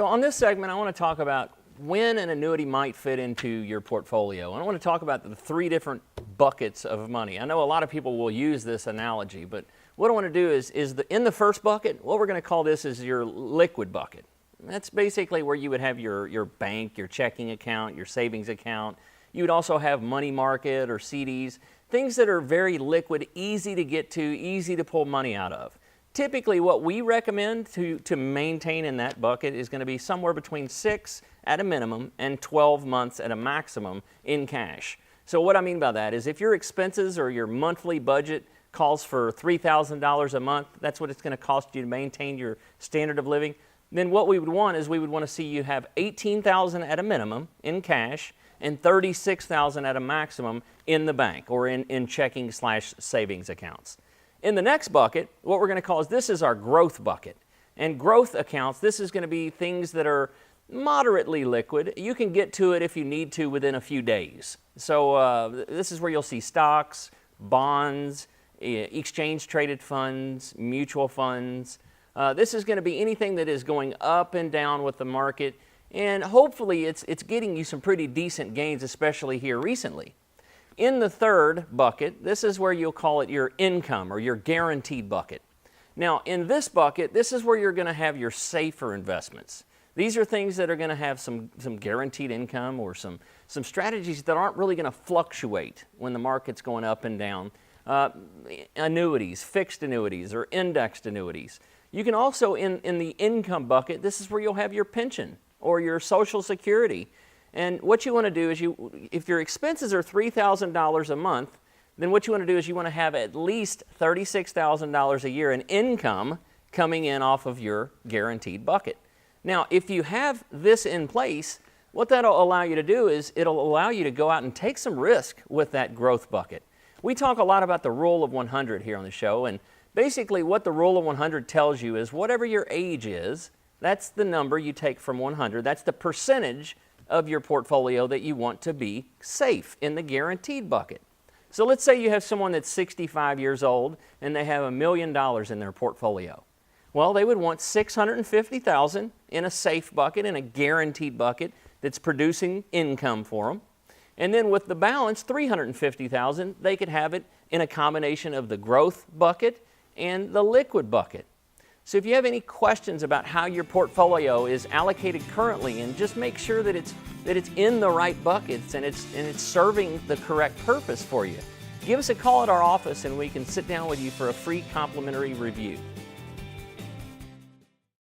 So on this segment, I want to talk about when an annuity might fit into your portfolio. And I want to talk about the three different buckets of money. I know a lot of people will use this analogy, but what I want to do is in the first bucket, what we're going to call this is your liquid bucket. That's basically where you would have your bank, your checking account, your savings account. You would also have money market or CDs, things that are very liquid, easy to get to, easy to pull money out of. Typically, what we recommend to maintain in that bucket is going to be somewhere between 6 at a minimum and 12 months at a maximum in cash. So what I mean by that is if your expenses or your monthly budget calls for $3,000 a month, that's what it's going to cost you to maintain your standard of living, then what we would want is we would want to see you have $18,000 at a minimum in cash and $36,000 at a maximum in the bank or in checking/savings accounts. In the next bucket, what we're going to call is this is our growth bucket. And growth accounts, this is going to be things that are moderately liquid. You can get to it if you need to within a few days. So this is where you'll see stocks, bonds, exchange-traded funds, mutual funds. This is going to be anything that is going up and down with the market. And hopefully it's getting you some pretty decent gains, especially here recently. In the third bucket, this is where you'll call it your income or your guaranteed bucket. Now, in this bucket, this is where you're going to have your safer investments. These are things that are going to have some guaranteed income or some strategies that aren't really going to fluctuate when the market's going up and down. Annuities, fixed annuities, or indexed annuities. You can also, in the income bucket, this is where you'll have your pension or your Social Security. And what you want to do is if your expenses are $3,000 a month, then what you want to do is you want to have at least $36,000 a year in income coming in off of your guaranteed bucket. Now, if you have this in place, what that'll allow you to do is it'll allow you to go out and take some risk with that growth bucket. We talk a lot about the rule of 100 here on the show, and basically what the rule of 100 tells you is whatever your age is, that's the number you take from 100. That's the percentage of your portfolio that you want to be safe in the guaranteed bucket. So let's say you have someone that's 65 years old and they have $1 million in their portfolio. Well, they would want $650,000 in a safe bucket, in a guaranteed bucket that's producing income for them. And then with the balance, $350,000, they could have it in a combination of the growth bucket and the liquid bucket. So if you have any questions about how your portfolio is allocated currently, and just make sure that it's in the right buckets and it's serving the correct purpose for you, give us a call at our office and we can sit down with you for a free complimentary review.